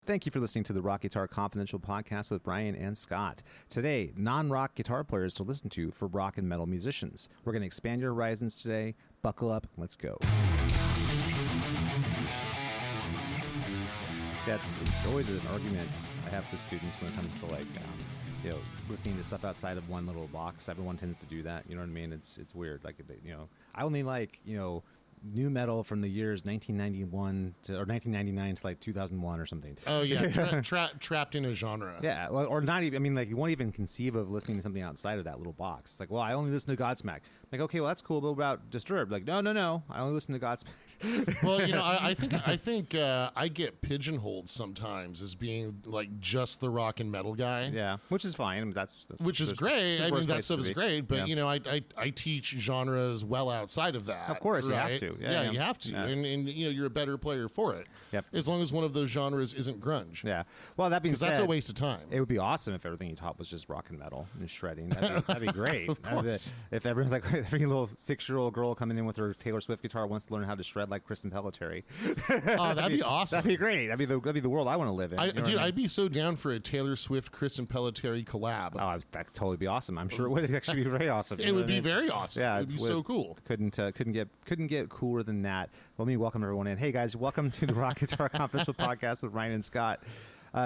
Thank you for listening to the Rock Guitar Confidential podcast with Brian and Scott. Today, non-rock guitar players to listen to for rock and metal musicians. We're going to expand your horizons today. Buckle up. Let's go. It's always an argument I have with students when it comes to listening to stuff outside of one little box. Everyone tends to do that. You know what I mean? It's weird. I only like, new metal from the years 1991 or 1999 to 2001 or something. Oh yeah, trapped in a genre. Yeah, well, or not even. I mean, you won't even conceive of listening to something outside of that little box. It's like, well, I only listen to Godsmack. Like, okay, well, that's cool, but what about Disturbed? Like, no, I only listen to Godsmack. Well, I think I get pigeonholed sometimes as being like just the rock and metal guy. Yeah, which is fine. I mean, that's which is great. I mean, that stuff is great, but I teach genres well outside of that. Of course, right? you have to. Yeah, you have to, and you're a better player for it. Yep. As long as one of those genres isn't grunge. Yeah. Well, that being said, that's a waste of time. It would be awesome if everything you taught was just rock and metal and shredding. That'd be great. Of course. If everyone's like every little 6-year-old girl coming in with her Taylor Swift guitar wants to learn how to shred like Kristen Pelletieri. Oh, that'd be awesome. That'd be great. That'd be the world I want to live in. I'd be so down for a Taylor Swift Kristen Pelletieri collab. Oh, that'd totally be awesome. I'm sure it would actually be very awesome. It would be very awesome. Yeah, it would be so cool. Couldn't get cooler than that. Let me welcome everyone in. Hey guys, welcome to the Rock Guitar Confidential podcast with Ryan and Scott.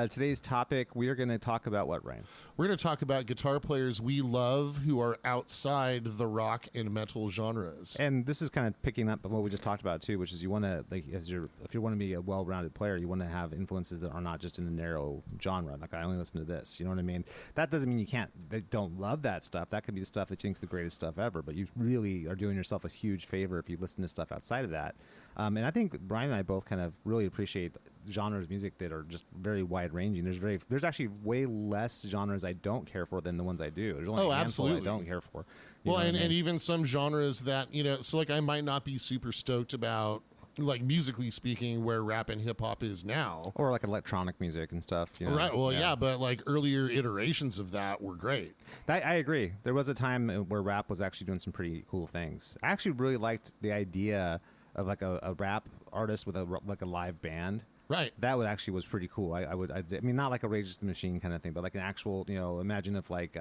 Today's topic, we are going to talk about what, Ryan? We're going to talk about guitar players we love who are outside the rock and metal genres. And this is kind of picking up on what we just talked about too, which is you want to, if you want to be a well-rounded player, you want to have influences that are not just in a narrow genre. Like, I only listen to this. You know what I mean? That doesn't mean they don't love that stuff. That could be the stuff that you think's the greatest stuff ever. But you really are doing yourself a huge favor if you listen to stuff outside of that. And I think Brian and I both kind of really appreciate genres of music that are just very wide-ranging. There's actually way less genres I don't care for than the ones I do. There's only a handful I don't care for. Well, and even some genres that, so like I might not be super stoked about, like musically speaking, where rap and hip hop is now, or like electronic music and stuff. Right. Well, yeah, but like earlier iterations of that were great. I agree. There was a time where rap was actually doing some pretty cool things. I actually really liked the idea of like a rap artist with a live band. Right. That was pretty cool. I mean, not like a Rage Against the Machine kind of thing, but like an actual, imagine if like,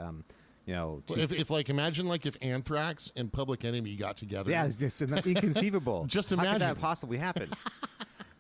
imagine like if Anthrax and Public Enemy got together. Yeah, it's inconceivable. Just imagine. How could that possibly happen?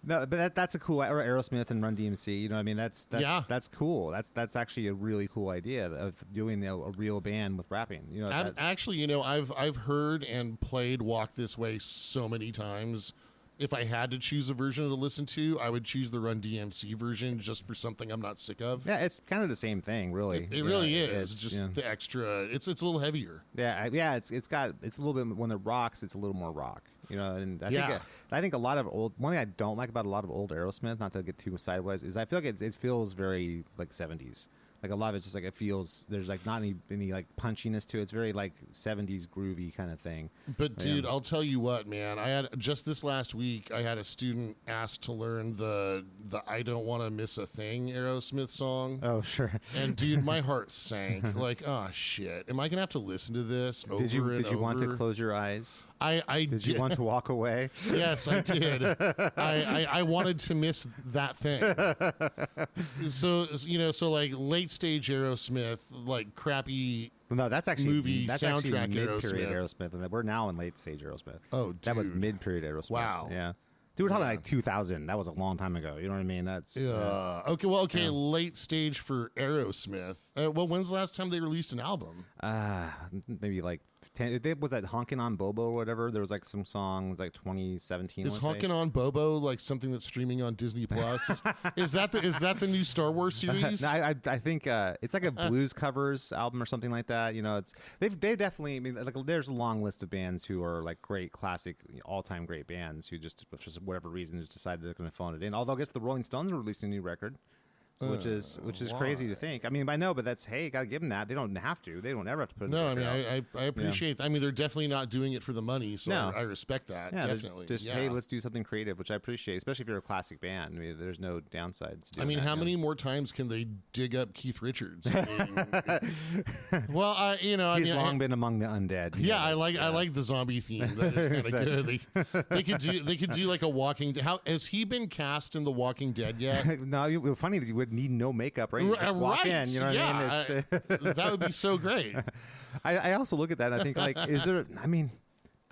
No, but that's a cool, or Aerosmith and Run DMC. You know what I mean? That's cool. That's actually a really cool idea of doing a real band with rapping. Actually, I've heard and played Walk This Way so many times. If I had to choose a version to listen to, I would choose the Run DMC version just for something I'm not sick of. Yeah, it's kind of the same thing, really. It really is. It's just the extra. It's a little heavier. Yeah. It's a little bit, when it rocks, it's a little more rock. And I think a lot of one thing I don't like about a lot of old Aerosmith, not to get too sideways, is I feel like it feels very like 70s. Like a lot of it's just like it feels there's like not any like punchiness to it. It's very like 70s groovy kind of thing. But dude, I'll tell you what, man. I had just this last week. I had a student ask to learn the "I Don't Want to Miss a Thing" Aerosmith song. Oh sure. And dude, my heart sank. Like, oh shit, am I gonna have to listen to this over Did you over? Want to close your eyes? I did. You want to walk away? Yes, I did. I wanted to miss that thing. So like late stage Aerosmith, like crappy. No, that's actually movie soundtrack mid-period Aerosmith, and we're now in late stage Aerosmith. Oh, dude. That was mid-period Aerosmith. Wow. Yeah. Dude, we're talking like 2000. That was a long time ago. You know what I mean? That's okay. Late stage for Aerosmith. When's the last time they released an album? Maybe like 10. Was that Honkin' on Bobo or whatever? There was like some songs like 2017. Is Honkin' on Bobo like something that's streaming on Disney Plus? Is that the new Star Wars series? No, I think it's like a blues covers album or something like that. They definitely. I mean, like there's a long list of bands who are like great classic, all time great bands who just for whatever reason just decided they're going to phone it in. Although I guess the Rolling Stones are releasing a new record. which is crazy to think. I mean, I know, but that's hey, gotta give them that. They don't have to. They don't ever have to put. No, I mean, I appreciate. I mean, they're definitely not doing it for the money, so I respect that. Yeah, definitely. Just hey, let's do something creative, which I appreciate, especially if you're a classic band. I mean, there's no downsides. To I mean, that, how many more times can they dig up Keith Richards? I mean, well, he's long been among the undead. Yeah, I like the zombie theme. That is kind of good. They could do like a Walking Dead. How has he been cast in The Walking Dead yet? No, funny that you would need no makeup, right? You just walk in, you know what I mean? That would be so great. I also look at that and I think, like, is there? I mean,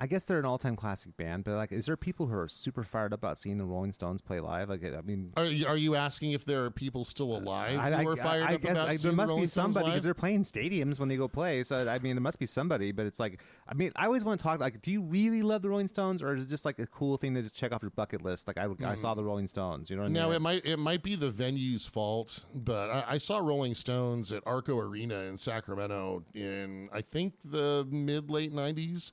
I guess they're an all-time classic band, but like, is there people who are super fired up about seeing the Rolling Stones play live? Like, I mean, are you asking if there are people still alive who are fired up about seeing there must the Rolling be Stones somebody live? because they're playing stadiums when they go play. So I mean, there must be somebody. But it's like, I mean, I always want to talk like, do you really love the Rolling Stones, or is it just like a cool thing to just check off your bucket list? Like, I saw the Rolling Stones. You know what I mean? Now it might be the venue's fault, but I saw Rolling Stones at Arco Arena in Sacramento in I think the late '90s.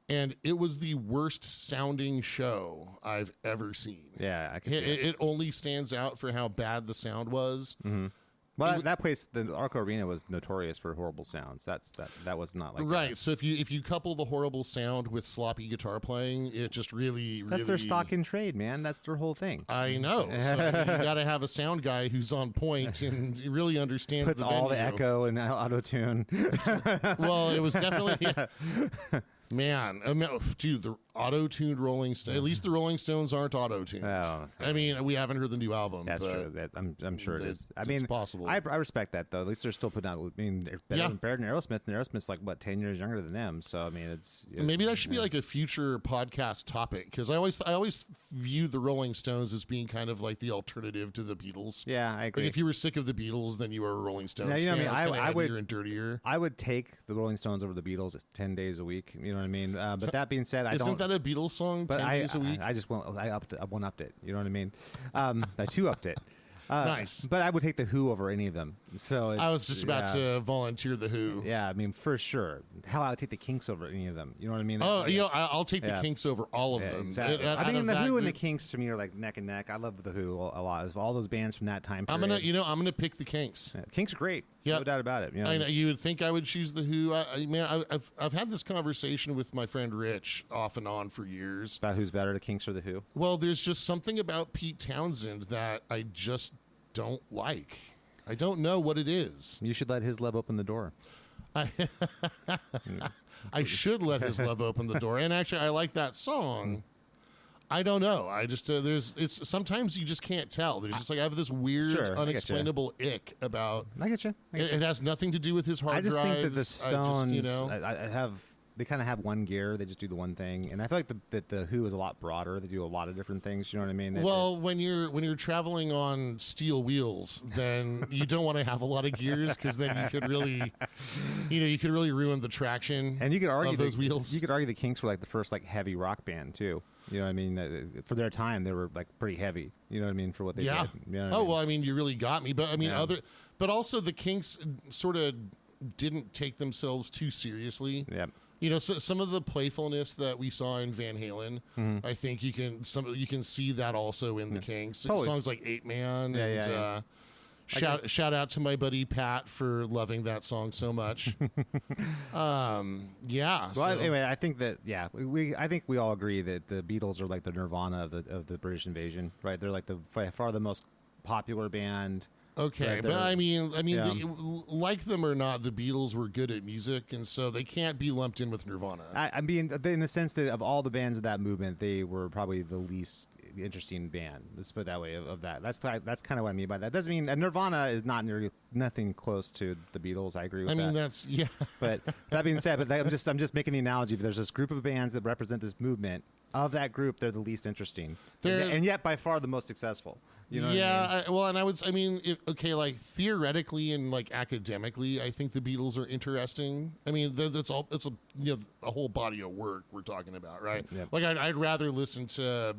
And it was the worst sounding show I've ever seen. Yeah, I can see it. It only stands out for how bad the sound was. Mm-hmm. Well, that place, the Arco Arena, was notorious for horrible sounds. That was not like right. That. So if you couple the horrible sound with sloppy guitar playing, it just really that's their stock in trade, man. That's their whole thing. I know. So you got to have a sound guy who's on point and really understands. Puts all the echo and auto tune. Well, it was definitely. Yeah. Man, dude, the auto-tuned Rolling Stones. At least the Rolling Stones aren't auto-tuned. Oh, I mean, we haven't heard the new album. That's true. I'm sure it is. I mean, it's possible. I respect that though. At least they're still putting out. I mean, they're better than Aerosmith, and Aerosmith's like what 10 years younger than them. So I mean, it's maybe that should be like a future podcast topic because I always view the Rolling Stones as being kind of like the alternative to the Beatles. Yeah, I agree. Like if you were sick of the Beatles, then you were a Rolling Stones. Yeah, you know fan. what I mean. I would and dirtier. I would take the Rolling Stones over the Beatles 10 days a week. You know what I mean? But that being said, Isn't that a Beatles song? But 10 days a week. I just went. I one upped it. You know what I mean? I two upped it. Nice. But I would take the Who over any of them. So I was just about to volunteer the Who. Yeah, I mean, for sure. Hell, I would take the Kinks over any of them. You know what I mean? Oh, I'll take the Kinks over all of them. Exactly. I mean, the Who and the Kinks to me are like neck and neck. I love the Who a lot. All those bands from that time period. I'm gonna pick the Kinks. Yeah, Kinks are great. Yep. No doubt about it. You know? I know, you would think I would choose the Who. I've had this conversation with my friend Rich off and on for years. About who's better, the Kinks or the Who? Well, there's just something about Pete Townsend that I just don't like. I don't know what it is. You should let his love open the door. I should let his love open the door. And actually, I like that song. I don't know. I just it's sometimes you just can't tell. There's just like I have this weird, unexplainable ick about. I get you. It has nothing to do with his hard drives. I just think that the Stones, I have. They kind of have one gear. They just do the one thing, and I feel like the Who is a lot broader. They do a lot of different things. You know what I mean? Well, when you're traveling on steel wheels, then you don't want to have a lot of gears because then you could really, you could really ruin the traction. And you could argue of those wheels. You could argue the Kinks were like the first like heavy rock band too. You know what I mean? For their time, they were like pretty heavy. You know what I mean? For what they did. You know what I mean? Well, I mean, you really got me. But I mean, but also the Kinks sort of didn't take themselves too seriously. Yeah. So some of the playfulness that we saw in Van Halen, I think you can see that also in the Kinks. Totally. Songs like 8 Man and shout out to my buddy Pat for loving that song so much. Well, anyway, I think that I think we all agree that the Beatles are like the Nirvana of the British invasion, right? They're like by far the most popular band. Okay, but I mean, like them or not, the Beatles were good at music, and so they can't be lumped in with Nirvana. I mean, in the sense that of all the bands of that movement, they were probably the least interesting band. Let's put it that way. Of that, that's kind of what I mean by that. Doesn't mean Nirvana is nothing close to the Beatles. I agree with that. I mean, that's But that being said, I'm just making the analogy. If there's this group of bands that represent this movement, of that group, they're the least interesting, and yet by far the most successful. You know what I mean? Like theoretically and like academically, I think the Beatles are interesting. I mean, it's a whole body of work we're talking about, right? Yep. Like I'd rather listen to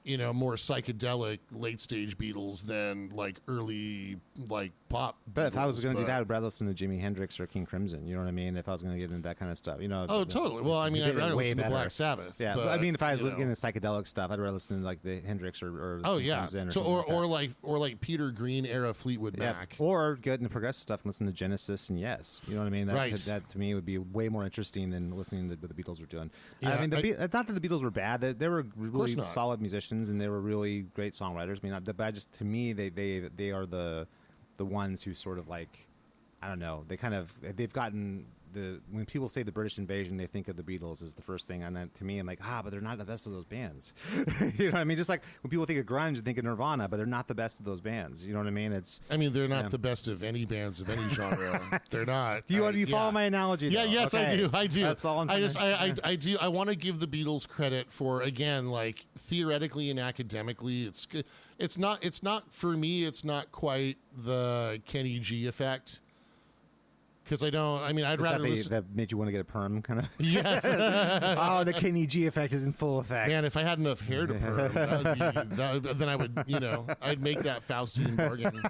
more psychedelic late stage Beatles than like early like pop. But if I was Beatles, going to do but- that, I'd rather listen to Jimi Hendrix or King Crimson. You know what I mean? If I was going to get into that kind of stuff, Oh, totally. Well, I mean, I'd rather way listen to better. Black Sabbath. Yeah, but, but I mean, if I was you looking know. at psychedelic stuff, I'd rather listen to like the Hendrix or Oh King yeah, Crimson so, something or like Peter Green era Fleetwood that. Mac. Yeah, or get into progressive stuff and listen to Genesis and Yes. You know what I mean? That, Right. that to me would be way more interesting than listening to what the Beatles were doing. Yeah, I mean, it's not that the Beatles were bad. They were really not. solid musicians and they were really great songwriters. I mean, but just to me, they are the ones who sort of like, I don't know. They've gotten when people say the British invasion, they think of the Beatles as the first thing, and then to me, I'm like, but they're not the best of those bands. You know what I mean? Just like when people think of grunge, they think of Nirvana, but they're not the best of those bands. You know what I mean? I mean, they're not the best of any bands of any genre. They're not. Do you follow my analogy? Yeah, though? yes, Okay. I do. That's all I'm I trying just, to- I do. I want to give the Beatles credit for, again, like theoretically and academically, it's good. It's not for me. It's not quite the Kenny G effect. Because I'd Is rather that listen. that made you want to get a perm, kind of? Yes. Oh, the Kenny G effect is in full effect. Man, if I had enough hair to perm, then I would, I'd make that Faustian bargain.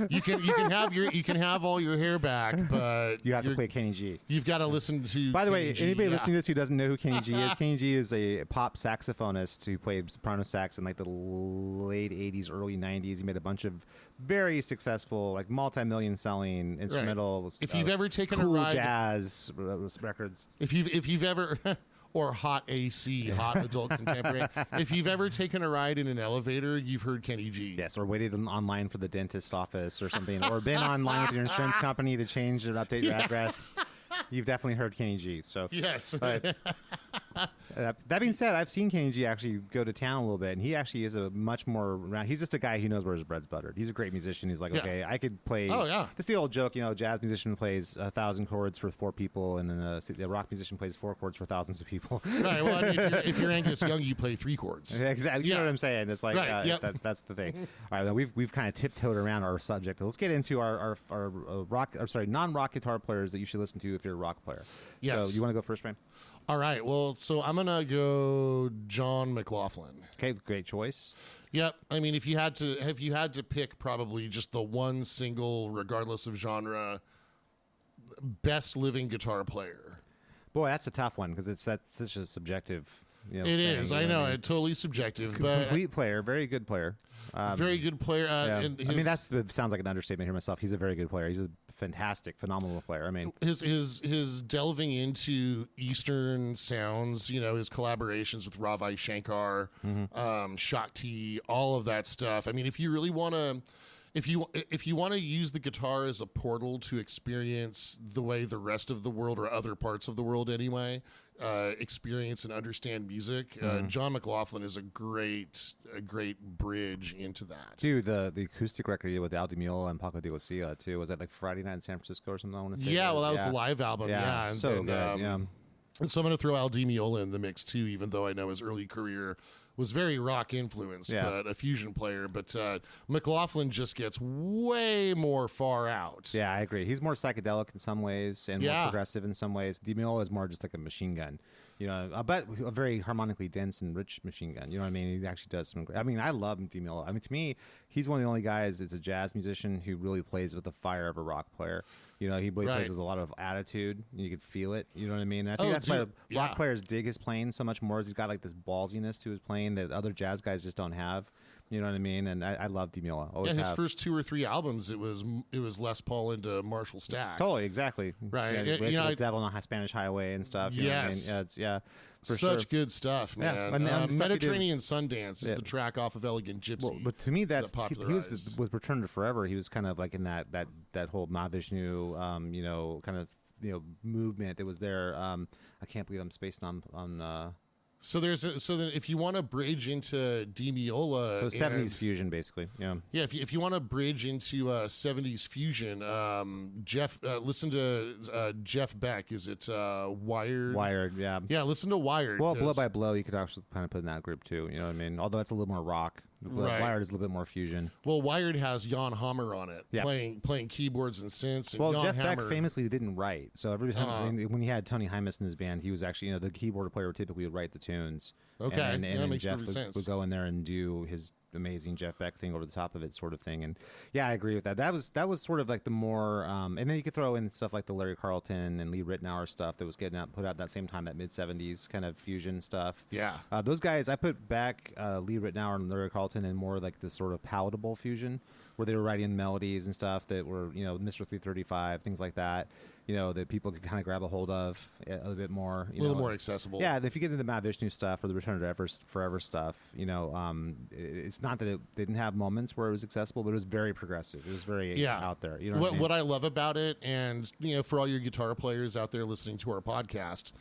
You can have all your hair back, but you have to play Kenny G. You've got to listen to. By the way, Kenny G, anybody yeah. listening to this who doesn't know who Kenny G is, Kenny G is a pop saxophonist who played soprano sax in like the late 80s, early 90s. He made a bunch of very successful, like multi-million selling instrumental, If you've ever taken a cool ride- jazz records. If you've ever or hot AC, hot adult contemporary. If you've ever taken a ride in an elevator, you've heard Kenny G. Yes, or waited online for the dentist office or something, or been online with your insurance company to change or update your address. You've definitely heard Kenny G. So Yes. But, that being said, I've seen Kenny G actually go to town a little bit, and he actually is a much more. He's just a guy who knows where his bread's buttered. He's a great musician. He's like, Yeah. okay, I could play. Oh, yeah. This is the old joke, jazz musician plays 1,000 chords for 4 people, and then a rock musician plays 4 chords for thousands of people. Right. Well, I mean, if you're Angus Young, you play 3 chords. Exactly. You know Yeah. what I'm saying? It's like Right, yep. that's the thing. All right, then we've kind of tiptoed around our subject. Let's get into our non-rock guitar players that you should listen to if you're a rock player. Yes. So you want to go first, man? All right. Well, so I'm gonna go John McLaughlin. Okay, great choice. Yep. I mean, if you had to pick probably just the one single, regardless of genre, best living guitar player. Boy, that's a tough one because that's such a subjective. It thing, is. you I what know. mean? It's totally subjective, but Complete player, very good player. very good player. Yeah. And I mean, that sounds like an understatement here myself. He's a very good player. He's a fantastic, phenomenal player. I mean, his delving into Eastern sounds, his collaborations with Ravi Shankar, Shakti, all of that stuff. I mean, if you really want to, if you want to use the guitar as a portal to experience the way the rest of the world, or other parts of the world anyway, experience and understand music, John McLaughlin is a great bridge into that. dude, the acoustic record he did with Al Di Meola and Paco de Lucia too. Was that like Friday Night in San Francisco or something? I want to say. Yeah, well, that was the live album. Yeah, Yeah, and so then, good. Yeah. And so I'm going to throw Al Di Meola in the mix too, even though I know his early career was very rock influenced, Yeah. but a fusion player. But McLaughlin just gets way more far out. Yeah, I agree. He's more psychedelic in some ways and more Yeah. progressive in some ways. Di Meola is more just like a machine gun, but a very harmonically dense and rich machine gun. You know what I mean? He actually does some great. I mean, I love Di Meola. I mean, to me, he's one of the only guys that's a jazz musician who really plays with the fire of a rock player. He really plays Right. with a lot of attitude. You can feel it. You know what I mean? And I think Oh, that's dude, why rock yeah. players dig his playing so much more. Is he's got like this ballsiness to his playing that other jazz guys just don't have. You know what I mean? And I love Di Meola. Yeah, Always his have. first 2 or 3 albums, it was Les Paul into Marshall Stack. Totally, exactly. Right. Yeah, Yeah, Race you know, to I- the Devil on a Spanish Highway and stuff. You know what I mean? Yes. For Such sure. good stuff, Yeah, man. and the stuff he did- Mediterranean Sundance is Yeah. the track off of Elegant Gypsy. Well, but to me, that's that he was popularized. with Return to Forever. He was kind of like in that whole Mahavishnu, kind of movement that was there. I can't believe I'm spacing on. So then if you want to bridge into Di Meola, So 70s and- fusion, basically. Yeah. Yeah, if you want to bridge into 70s fusion, listen to Jeff Beck. Is it Wired? Wired. Yeah. Yeah, listen to Wired. Well, Blow 'cause- by Blow, you could actually kind of put in that group too. You know what I mean? Although it's a little more rock. Right. Wired is a little bit more fusion. Well, Wired has Jan Hammer on it, Yeah. playing keyboards and synths. And Well, Jan Jeff Beck Hammer, famously didn't write, so every time when he had Tony Hymas in his band, he was actually the keyboard player typically would write the tunes. Okay, and that then makes Jeff perfect sense. would go in there and do his amazing Jeff Beck thing over the top of it, sort of thing. And yeah, I agree with that. That was sort of like the more, and then you could throw in stuff like the Larry Carlton and Lee Ritenour stuff that was put out that same time, that mid '70s kind of fusion stuff. Yeah. Those guys, I put back Lee Ritenour and Larry Carlton in more like this sort of palatable fusion, where they were writing melodies and stuff that were, Mr. 335, things like that, that people could kind of grab a hold of a little bit more. A little more accessible. Yeah, if you get into the Matt Vishnu stuff or the Return to Forever stuff, it's not that they didn't have moments where it was accessible, but it was very progressive. It was very out there. You know what I mean? What I love about it, and for all your guitar players out there listening to our podcast,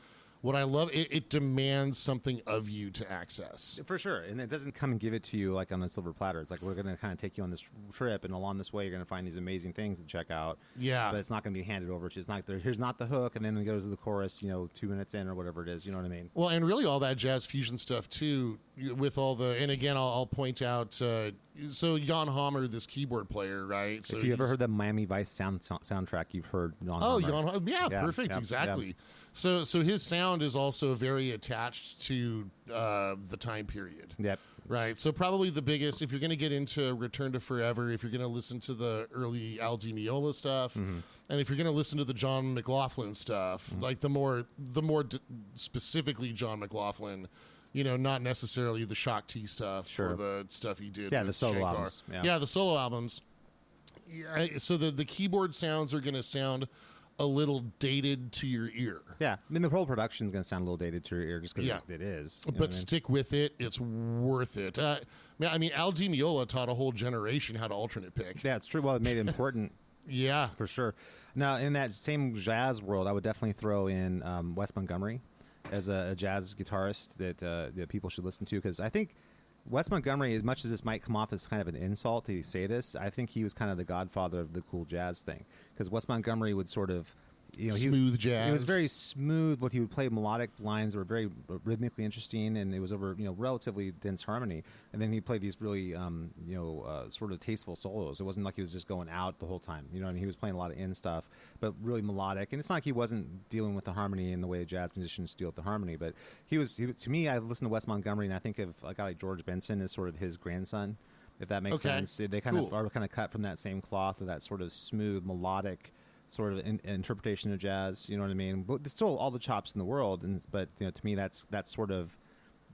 what I love, it demands something of you to access. For sure. And it doesn't come and give it to you like on a silver platter. It's like, we're going to kind of take you on this trip, and along this way, you're going to find these amazing things to check out. Yeah. But it's not going to be handed over to you. It's not, here's not the hook, and then we go to the chorus, 2 minutes in or whatever it is. You know what I mean? Well, and really all that jazz fusion stuff, too, with all the, and again, I'll point out, so Jan Hammer, this keyboard player, right? So if you ever heard the Miami Vice soundtrack, you've heard Jan Oh, Hammer. Jan Hammer. Yeah, perfect. Exactly. Yeah. So his sound is also very attached to the time period. Yep. Right. So probably the biggest, if you're going to get into Return to Forever, if you're going to listen to the early Al Di Meola stuff, and if you're going to listen to the John McLaughlin stuff, like the more specifically John McLaughlin, not necessarily the Shock T stuff or the stuff he did. Yeah, with the solo Shankar. albums. Yeah, the solo albums. Yeah, so the keyboard sounds are going to sound a little dated to your ear. Yeah, I mean, the whole production is going to sound a little dated to your ear just because it is. You know But what I mean? stick with it. It's worth it. I mean, Al Di Meola taught a whole generation how to alternate pick. Yeah, it's true. Well, it made it important. Yeah. For sure. Now, in that same jazz world, I would definitely throw in Wes Montgomery as a jazz guitarist that people should listen to, because I think Wes Montgomery, as much as this might come off as kind of an insult to say this, I think he was kind of the godfather of the cool jazz thing, because Wes Montgomery would sort of, smooth jazz. It was very smooth, but he would play melodic lines that were very rhythmically interesting, and it was over relatively dense harmony. And then he'd play these really sort of tasteful solos. It wasn't like he was just going out the whole time. You know, and he was playing a lot of in stuff, but really melodic. And it's not like he wasn't dealing with the harmony in the way jazz musicians deal with the harmony. But he was to me, I listen to Wes Montgomery, and I think of a guy like George Benson as sort of his grandson, if that makes sense. They kind of are kind of cut from that same cloth, of that sort of smooth melodic sort of interpretation of jazz, you know what I mean? But there's still all the chops in the world, but to me, that's sort of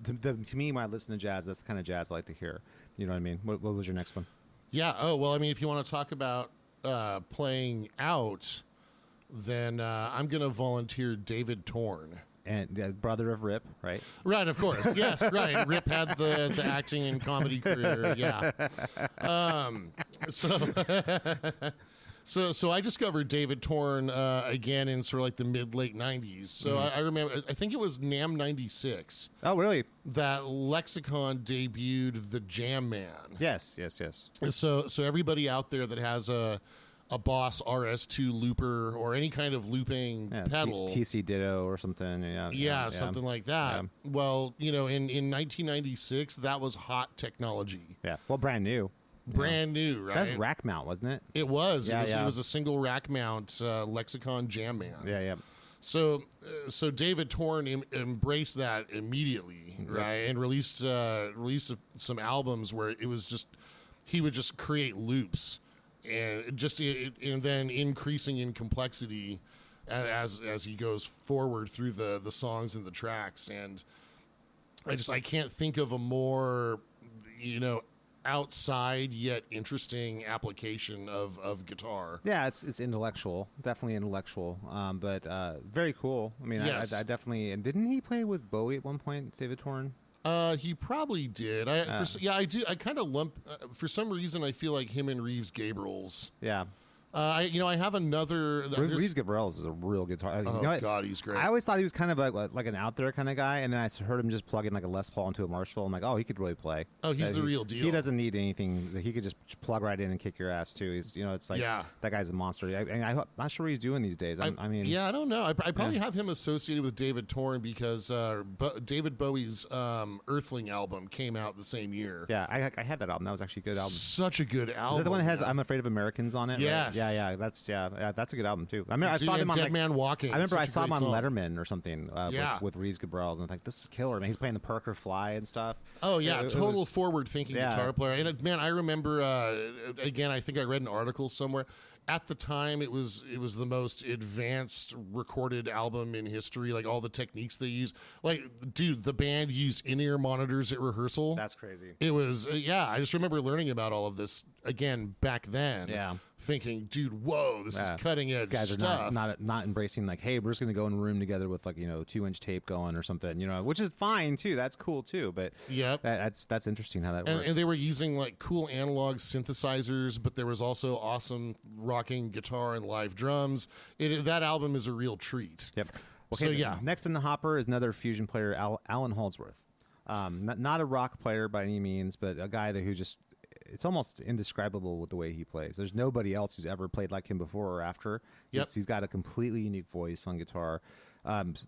to me, when I listen to jazz, that's the kind of jazz I like to hear. You know what I mean? What was your next one? Yeah. Oh, well, I mean, if you want to talk about playing out, then I'm going to volunteer David Torn. And brother of Rip, right? Right, of course. Yes, right. Rip had the acting and comedy career. Yeah. So I discovered David Torn again in sort of like the mid-late 90s. So I remember, I think it was NAMM 96. Oh, really? That Lexicon debuted the Jam Man. Yes. So everybody out there that has a Boss RS2 looper or any kind of looping pedal. TC Ditto or something. Yeah, something like that. Yeah. Well, in 1996, that was hot technology. Yeah, well, brand new. Brand new, right? That's rack mount, wasn't it? It was. It was a single rack mount Lexicon Jam Man. Yeah. So David Torn embraced that immediately, right? And released some albums where it was just, he would just create loops, and and then increasing in complexity as he goes forward through the songs and the tracks. And I can't think of a more outside yet interesting application of guitar. Yeah, it's intellectual, definitely intellectual, but very cool. I mean, yes. I definitely. And didn't he play with Bowie at one point, David Torn? He probably did. I do. I kind of lump. For some reason, I feel like him and Reeves Gabrels. Yeah. I have another. Reese Gabriels is a real guitar. Oh, you know what? God, he's great. I always thought he was kind of like an out there kind of guy, and then I heard him just plug in like a Les Paul into a Marshall. I'm like, oh, he could really play. Oh, he's the real deal. He doesn't need anything. He could just plug right in and kick your ass too. He's, it's like that guy's a monster. And I'm not sure what he's doing these days. I mean, yeah, I don't know. I probably have him associated with David Torn because David Bowie's Earthling album came out the same year. Yeah, I had that album. That was actually a good album. Such a good album. Is that the one that has "I'm Afraid of Americans" on it? Yes. Right? Yeah. That's a good album too. I mean, I saw them on Dead Man Walking. I remember I saw him on song. Letterman or something with Reeves Gabrels, and I'm like, this is killer, man. He's playing the Parker Fly and stuff. Oh yeah, total forward-thinking guitar player. And man, I remember again, I think I read an article somewhere. At the time, it was the most advanced recorded album in history. Like all the techniques they use. Like, dude, the band used in-ear monitors at rehearsal. That's crazy. It was I just remember learning about all of this again back then. Yeah. Thinking, dude, whoa, this is cutting edge guys stuff. are not embracing like, hey, we're just gonna go in a room together with like 2-inch tape going or something, which is fine too. That's cool too. But that's interesting how that works. And they were using like cool analog synthesizers, but there was also awesome rocking guitar and live drums. That album is a real treat. Yep. Okay, so next in the hopper is another fusion player, Alan Holdsworth. Not a rock player by any means, but a guy who just. It's almost indescribable with the way he plays. There's nobody else who's ever played like him before or after. Yep. He's got a completely unique voice on guitar.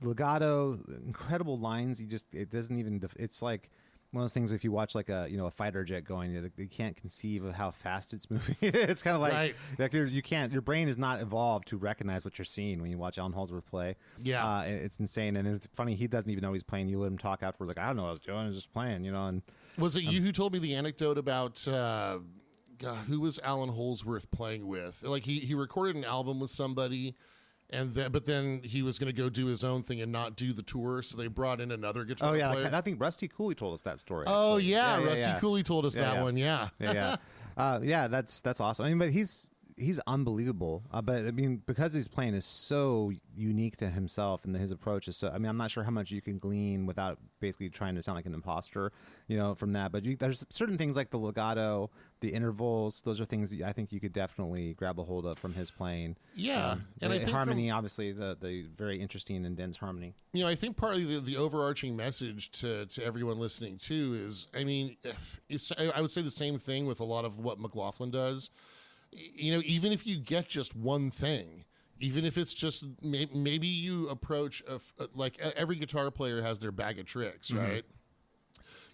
Legato, incredible lines. It doesn't even. It's like one of those things. If you watch like a fighter jet going, you can't conceive of how fast it's moving. It's kind of like your brain is not evolved to recognize what you're seeing when you watch Alan Holdsworth play. Yeah, it's insane, and it's funny. He doesn't even know he's playing. You let him talk afterwards, like I don't know what I was doing. I was just playing, And was it you who told me the anecdote about who was Alan Holdsworth playing with? Like he recorded an album with somebody. But then he was going to go do his own thing and not do the tour, so they brought in another guitar player. Like, I think Rusty Cooley told us that story. Oh yeah, Rusty Cooley told us that one. Yeah, that's awesome. I mean, but he's unbelievable. But I mean, because his playing is so unique to himself and his approach is so. I mean, I'm not sure how much you can glean without basically trying to sound like an imposter, from that. But there's certain things like the legato, the intervals. Those are things that I think you could definitely grab a hold of from his playing. Yeah, and I think harmony, obviously, the very interesting and dense harmony. I think partly the overarching message to everyone listening too is, I mean, I would say the same thing with a lot of what McLaughlin does. Even if you get just one thing, even if it's just maybe you approach like every guitar player has their bag of tricks, right?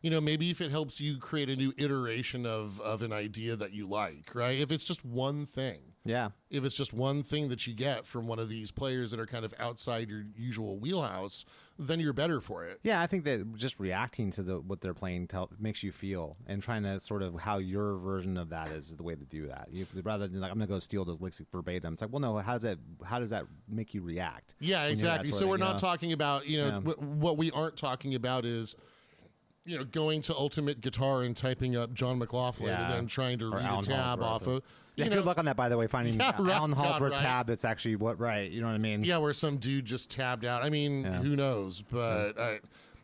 Maybe if it helps you create a new iteration of an idea that you like, right? If it's just one thing. Yeah. If it's just one thing that you get from one of these players that are kind of outside your usual wheelhouse, then you're better for it. Yeah, I think that just reacting to what they're playing makes you feel, and trying to sort of how your version of that is the way to do that. Rather than like, I'm going to go steal those licks verbatim. It's like, well, no, how does that make you react? Yeah, exactly. So we're not talking about, what we aren't talking about is, going to Ultimate Guitar and typing up John McLaughlin and then trying to read a tab off of. Good luck on that, by the way, finding Alan Holdsworth tab that's actually right. You know what I mean? Yeah, where some dude just tabbed out. I mean, who knows? But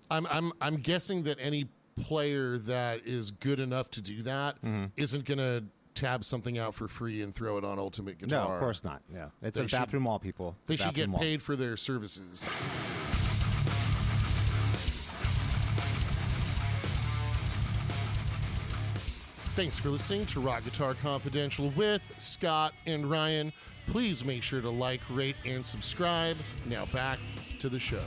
I'm guessing that any player that is good enough to do that isn't going to tab something out for free and throw it on Ultimate Guitar. No, of course not. Yeah, it's a bathroom mall, people. They should get paid for their services. Thanks for listening to Rock Guitar Confidential with Scott and Ryan. Please make sure to like, rate, and subscribe. Now back to the show.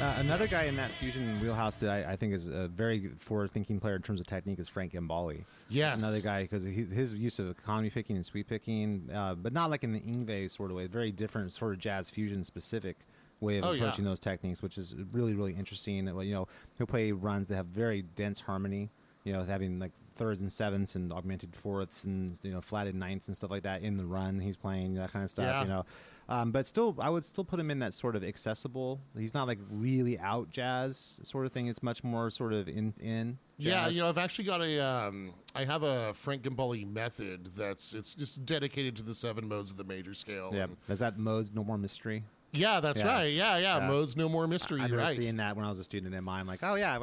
Another guy in that fusion wheelhouse that I think is a very forward-thinking player in terms of technique is Frank Gambale. Yes. He's another guy because his use of economy picking and sweep picking, but not like in the Yngwie sort of way, very different sort of jazz fusion specific way of approaching those techniques, which is really, really interesting. He'll play runs that have very dense harmony, having like thirds and sevenths and augmented fourths and flatted ninths and stuff like that in the run. He's playing that kind of stuff, but still, I would still put him in that sort of accessible. He's not like really out jazz sort of thing. It's much more sort of in jazz. Yeah, I've actually got I have a Frank Gambale method it's just dedicated to the 7 modes of the major scale. Yeah, is that modes No More Mystery? Yeah, that's right. Yeah. Modes No More Mystery. I remember seeing that when I was a student in MI. I'm like, oh yeah,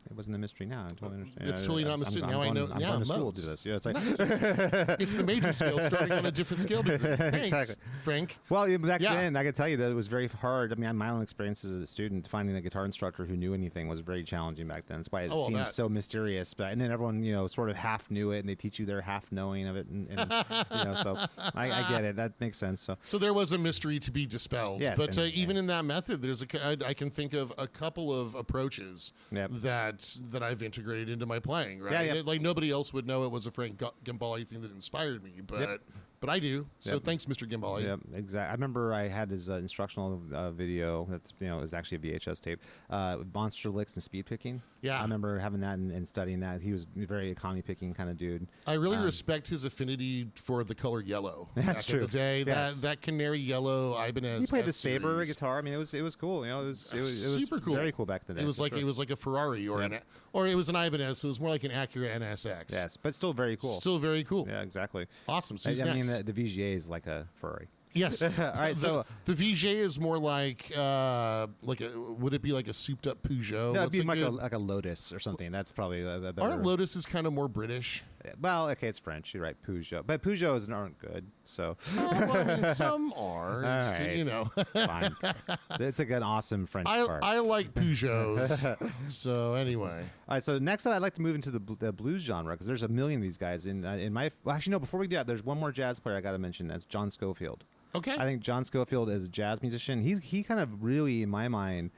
It wasn't a mystery now. I totally understand. It's totally not mystery. Now I know. I'm Yeah, going to school to modes. do this. Yeah, it's like It's the major scale starting on a different scale degree. Thanks, Exactly. Frank. Well, yeah, back Yeah. then, I can tell you that it was very hard. I mean, my own experiences as a student, finding a guitar instructor who knew anything was very challenging back then. That's why it Oh, seemed that. so mysterious. But and then everyone, sort of half knew it, and they teach you their half knowing of it, and so I get it. That makes sense. So There was a mystery to be dispelled. Yes, But and- even in that method, I can think of a couple of approaches Yep. that I've integrated into my playing. Right, Yeah, yeah. Like nobody else would know it was a Frank Gambale thing that inspired me, but I do. So Yep. thanks, Mr. Gambale. yeah, exactly. I remember I had his instructional video. That's it was actually a VHS tape. Monster licks and speed picking. Yeah. I remember having that and studying that. He was a very economy picking kind of dude. I really respect his affinity for the color yellow. That's back true. In the day, Yes. that canary yellow Ibanez. He played the S Saber series. guitar. I mean, it was cool. It was Super cool. Very cool back in the day. It was for like sure. it was like a Ferrari or or it was an Ibanez. So it was more like an Acura NSX. Yes, but still very cool. Still very cool. Yeah, exactly. Awesome. So I who's mean, next? the VGA is like a Ferrari. Yes. All right, so the VJ is more like would it be like a souped up Peugeot? no, it'd What's be a like good- a Lotus or something. That's probably a better. Aren't Lotuses kind of more British? Well, okay, it's French. You're right, Peugeot, but Peugeots aren't good. So Well, I mean, some are. All Just, right. You know, fine. It's like an awesome French car. I like Peugeots. So anyway, All right, so next I'd like to move into the blues genre because there's a million of these guys in my. Well, actually, no. Before we do that, there's one more jazz player I got to mention. That's John Scofield. okay. I think John Scofield is a jazz musician. He kind of really, in my mind,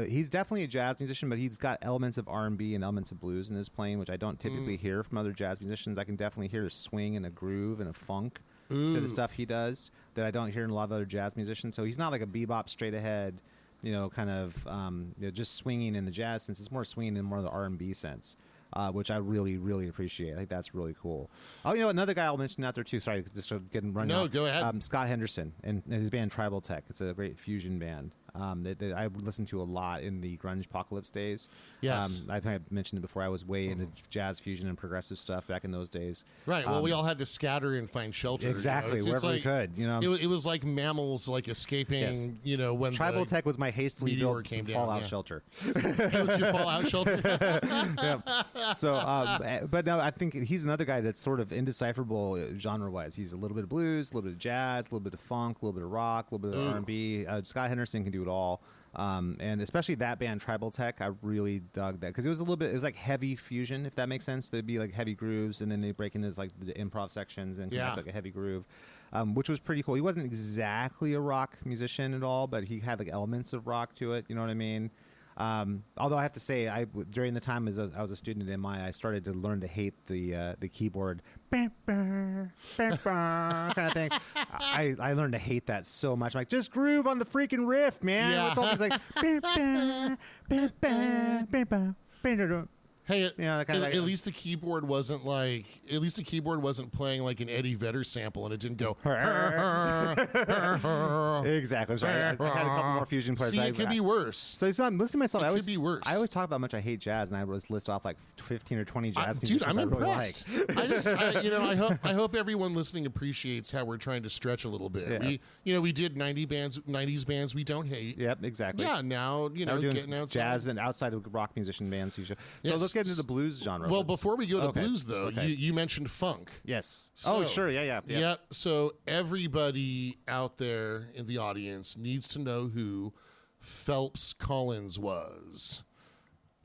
he's definitely a jazz musician, but he's got elements of R&B and elements of blues in his playing, which I don't typically hear from other jazz musicians. I can definitely hear a swing and a groove and a funk to the stuff he does that I don't hear in a lot of other jazz musicians. So he's not like a bebop straight ahead, kind of just swinging in the jazz sense. It's more swinging in more of the R&B sense. Which I really, really appreciate. I think that's really cool. Oh, another guy I'll mention out there too. Sorry, just getting run. No, go ahead. Scott Henderson and his band Tribal Tech. It's a great fusion band that I listened to a lot in the grunge apocalypse days. Yes. I think I mentioned it before. I was way into jazz fusion and progressive stuff back in those days. Right. Well, we all had to scatter and find shelter. Exactly, It's wherever we like, could. It was like mammals, like escaping. Yes. When Tribal the, Tech was my hastily meteor built came down, fallout yeah. shelter. It was your fallout shelter. So, but no, I think he's another guy that's sort of indecipherable genre-wise. He's a little bit of blues, a little bit of jazz, a little bit of funk, a little bit of rock, a little bit of R&B. Scott Henderson can do it all. And especially that band Tribal Tech, I really dug that because it was a little bit, it was like heavy fusion, if that makes sense. There'd be like heavy grooves, and then they break into like the improv sections and Yeah. have like a heavy groove, which was pretty cool. He wasn't exactly a rock musician at all, but he had like elements of rock to it. You know what I mean? Although I have to say, during the time as I was a student at MI, I started to learn to hate the keyboard kind of thing. I learned to hate that so much. I'm like, just groove on the freaking riff, man. Yeah. It's always like. Hey, that kind of at least the keyboard wasn't playing like an Eddie Vedder sample, and it didn't go. Exactly. I'm sorry. I had a couple more fusion players. See, it could be worse. So it's not listening to myself. It I could always be worse. I always talk about how much I hate jazz, and I always list off like 15 or 20 jazz Dude, musicians I'm I really impressed. like. I hope everyone listening appreciates how we're trying to stretch a little bit. Yeah. We did 90s bands we don't hate. Yep, exactly. Yeah, now Now we're doing getting outside. jazz and outside of rock musician bands. So Yes. let's get into the blues genre. Well, before we go to Okay. blues, though, Okay. you mentioned funk. Yes. So- Sure. Yeah. Yep. So everybody out there in the audience needs to know who Phelps Collins was.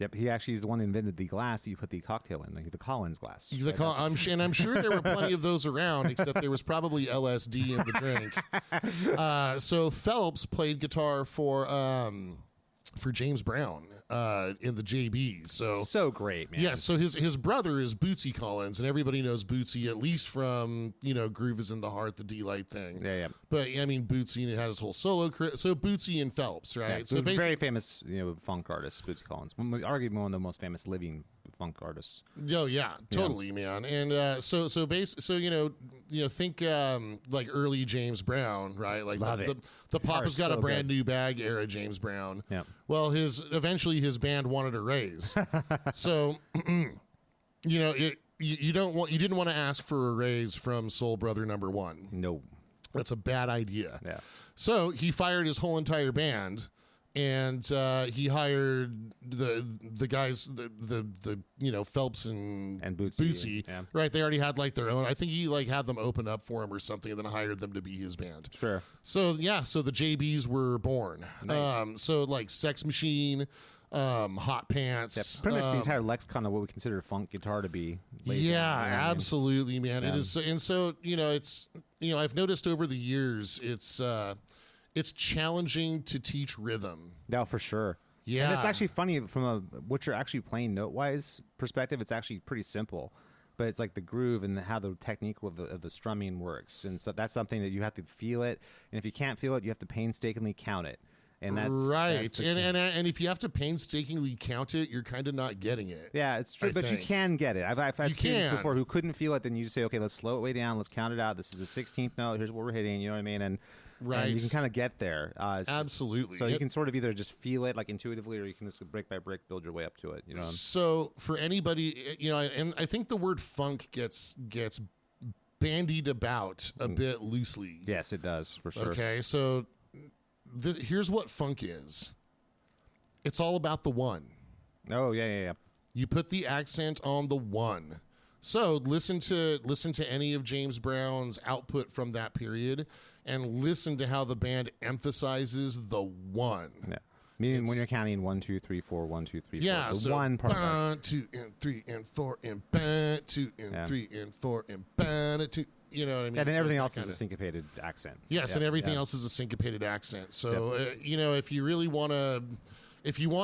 Yep. He actually is the one who invented the glass that you put the cocktail in, like the Collins glass. I'm sure there were plenty of those around, except there was probably LSD in the drink. So Phelps played guitar for James Brown in the JBs. So great, man. Yes, so his brother is Bootsy Collins, and everybody knows Bootsy at least from Groove Is in the Heart, the D-Light thing. Yeah. But I mean, Bootsy had his whole solo career. So Bootsy and Phelps, right? Yeah, so very famous, funk artist, Bootsy Collins. Arguably one of the most famous living funk artists. Oh yeah, totally, man. And think like early James Brown, right? Like Love it. the Papa's Got so a Brand good. New Bag era James Brown. Yeah. Well, eventually his band wanted a raise, so you didn't want to ask for a raise from Soul Brother number 1. No. That's a bad idea. Yeah. So he fired his whole entire band and he hired the guys, the Phelps and Bootsy, yeah. right? They already had like their own. I think he like had them open up for him or something, and then hired them to be his band. Sure. So so the JBs were born. Nice. So like Sex Machine, Hot Pants, Yeah, pretty much the entire lexicon of what we consider funk guitar to be. Absolutely, man. Yeah. It is, and so it's I've noticed over the years it's challenging to teach rhythm. No, for sure. Yeah, and it's actually funny from what you're actually playing note wise perspective. It's actually pretty simple, but it's like the groove and how the technique of the strumming works, and so that's something that you have to feel it. And if you can't feel it, you have to painstakingly count it. And that's right. That's and if you have to painstakingly count it, you're kind of not getting it. Yeah, it's true, but you can get it. I've had students before who couldn't feel it. Then you just say, okay, let's slow it way down. Let's count it out. This is a 16th note. Here's what we're hitting. You know what I mean? And you can kind of get there. Absolutely. So you can sort of either just feel it like intuitively, or you can just brick by brick build your way up to it. So for anybody, and I think the word funk gets bandied about a bit loosely. Yes, it does for sure. Okay, so here's what funk is. It's all about the one. Oh yeah. You put the accent on the one. So listen to any of James Brown's output from that period, and listen to how the band emphasizes the one. Yeah. Meaning when you're counting 1, 2, 3, 4, 1, 2, 3, 4. Yeah, the so one part. 1, 2, and 3, and 4, and 2, and 3, and 4, and 2. You know what I mean? And then everything else is a syncopated accent. Yes, and everything else is a syncopated accent. So if you really want